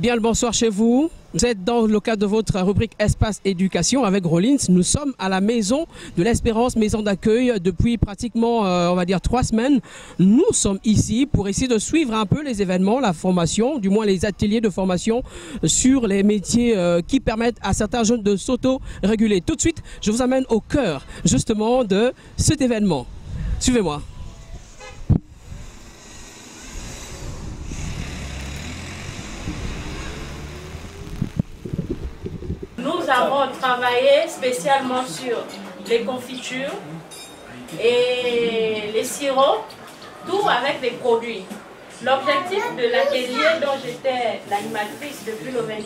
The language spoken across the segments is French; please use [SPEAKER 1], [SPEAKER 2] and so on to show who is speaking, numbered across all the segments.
[SPEAKER 1] Bien le bonsoir chez vous. Vous êtes dans le cadre de votre rubrique Espace Éducation avec Rollins. Nous sommes à la Maison de l'Espérance, maison d'accueil depuis pratiquement, on va dire 3 semaines. Nous sommes ici pour essayer de suivre un peu les événements, la formation, du moins les ateliers de formation sur les métiers qui permettent à certains jeunes de s'auto-réguler. Tout de suite, je vous amène au cœur justement de cet événement. Suivez-moi.
[SPEAKER 2] Nous avons travaillé spécialement sur les confitures et les sirops, tout avec des produits. L'objectif de l'atelier dont j'étais l'animatrice depuis le 21,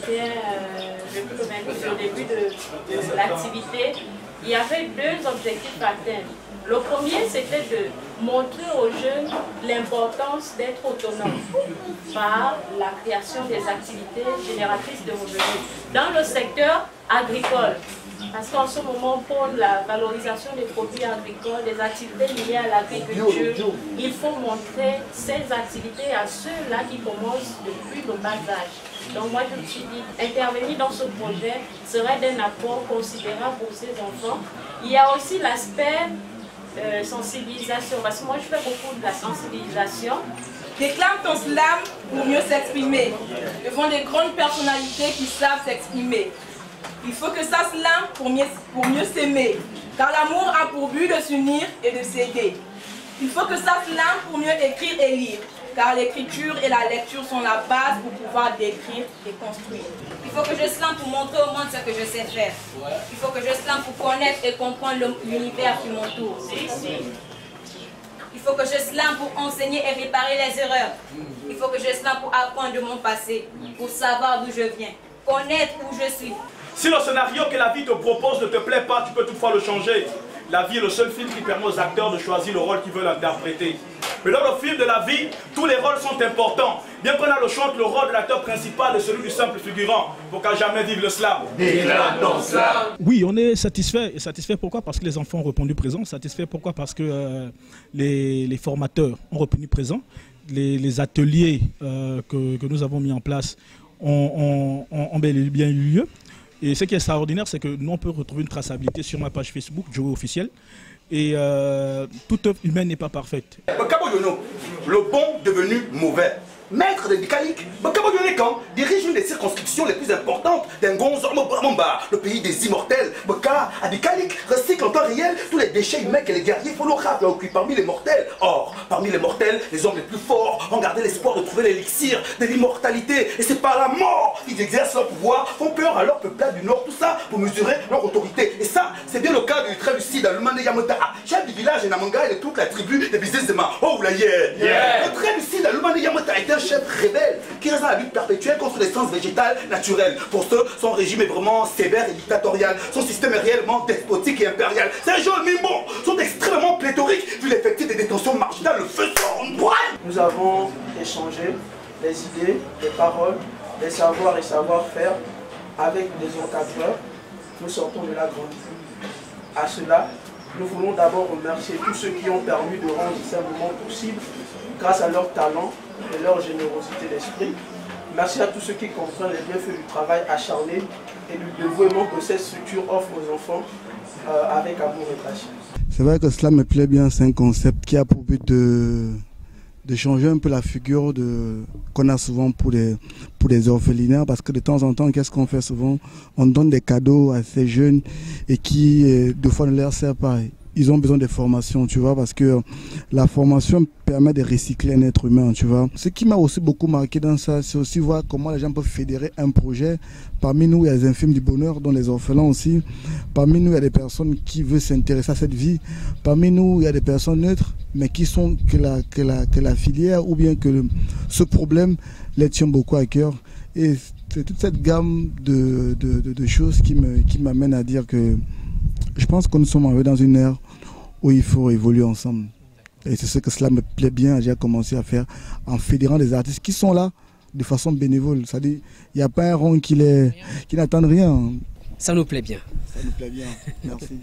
[SPEAKER 2] au début de l'activité, il y avait 2 objectifs à atteindre. Le premier, c'était de montrer aux jeunes l'importance d'être autonome par la création des activités génératrices de revenus dans le secteur agricole. Parce qu'en ce moment, pour la valorisation des produits agricoles, des activités liées à l'agriculture, il faut montrer ces activités à ceux-là qui commencent depuis le bas âge. Donc moi, je me suis dit, intervenir dans ce projet serait d'un apport considérable pour ces enfants. Il y a aussi l'aspect sensibilisation, parce que moi je fais beaucoup de la sensibilisation.
[SPEAKER 3] Déclame ton slam pour mieux s'exprimer, devant des grandes personnalités qui savent s'exprimer. Il faut que ça slam pour mieux s'aimer, car l'amour a pour but de s'unir et de s'aider. Il faut que ça slam pour mieux écrire et lire, car l'écriture et la lecture sont la base pour pouvoir décrire et construire.
[SPEAKER 4] Il faut que je slam pour montrer au monde ce que je sais faire. Il faut que je slam pour connaître et comprendre l'univers qui m'entoure. Il faut que je slam pour enseigner et réparer les erreurs. Il faut que je slam pour apprendre de mon passé, pour savoir d'où je viens, connaître où je suis.
[SPEAKER 5] Si le scénario que la vie te propose ne te plaît pas, tu peux toutefois le changer. La vie est le seul film qui permet aux acteurs de choisir le rôle qu'ils veulent interpréter. Mais dans le film de la vie, tous les rôles sont importants. Bien qu'on a le choix entre le rôle de l'acteur principal et celui du simple figurant, pour qu'à jamais vive le slam.
[SPEAKER 6] Déclame ton slam.
[SPEAKER 7] Oui, on est satisfait. Et satisfait pourquoi? Parce que les enfants ont répondu présent. Satisfait pourquoi? Parce que les formateurs ont répondu présent. Les ateliers que nous avons mis en place ont bel et bien eu lieu. Et ce qui est extraordinaire, c'est que nous, on peut retrouver une traçabilité sur ma page Facebook, Joe Officiel. Et toute œuvre humaine n'est pas parfaite.
[SPEAKER 6] Le bon devenu mauvais. Maître de Dikalik, Bakaboyonekan dirige une des circonscriptions les plus importantes d'Ngonzormo-Bramamba, le pays des immortels. Baka, à Dikalik, recycle en temps réel tous les déchets humains que les guerriers phonographes ont occupés parmi les mortels. Or, parmi les mortels, les hommes les plus forts ont gardé l'espoir de trouver l'élixir de l'immortalité. Et c'est par la mort qu'ils exercent leur pouvoir, font peur à leur peuplade du Nord, tout ça pour mesurer leur autorité. Et ça, c'est bien le cas du très lucide Alumane Yamota, chef du village Namanga et de toute la tribu des Bizizema. Oh là, yeah. Le très lucide Alumane Yamota était un chef rebelle qui reste dans la lutte perpétuelle contre l'essence végétale naturelle. Pour ce, son régime est vraiment sévère et dictatorial. Son système est réellement despotique et impérial. Ces jeunes mimbons sont extrêmement pléthoriques vu l'effectif des détentions marginales. Le feu sort en boîte.
[SPEAKER 8] Nous avons échangé les idées, les paroles, les savoirs et savoir-faire avec les encadreurs. Nous sortons de la grande. À cela, nous voulons d'abord remercier tous ceux qui ont permis de rendre ces moments possibles grâce à leur talent et leur générosité d'esprit. Merci à tous ceux qui comprennent les bienfaits du travail acharné et du dévouement que cette structure offre aux enfants avec amour et passion.
[SPEAKER 9] C'est vrai que cela me plaît bien, c'est un concept qui a pour but de changer un peu la figure qu'on a souvent pour les orphelinats, parce que de temps en temps, qu'est-ce qu'on fait souvent? On donne des cadeaux à ces jeunes et qui, deux fois, ne leur sert pas. Ils ont besoin de formation, tu vois, parce que la formation permet de recycler un être humain, tu vois. Ce qui m'a aussi beaucoup marqué dans ça, c'est aussi voir comment les gens peuvent fédérer un projet. Parmi nous, il y a les infimes du bonheur, dont les orphelins aussi. Parmi nous, il y a des personnes qui veulent s'intéresser à cette vie. Parmi nous, il y a des personnes neutres, mais qui sont que la filière ou bien que ce problème les tient beaucoup à cœur. Et c'est toute cette gamme de choses qui m'amène à dire que je pense que nous sommes arrivés dans une ère où il faut évoluer ensemble. Et c'est ce que cela me plaît bien, j'ai commencé à faire en fédérant des artistes qui sont là de façon bénévole. C'est-à-dire, il n'y a pas un rond qui n'attend rien.
[SPEAKER 1] Ça nous plaît bien.
[SPEAKER 9] Ça nous plaît bien, merci.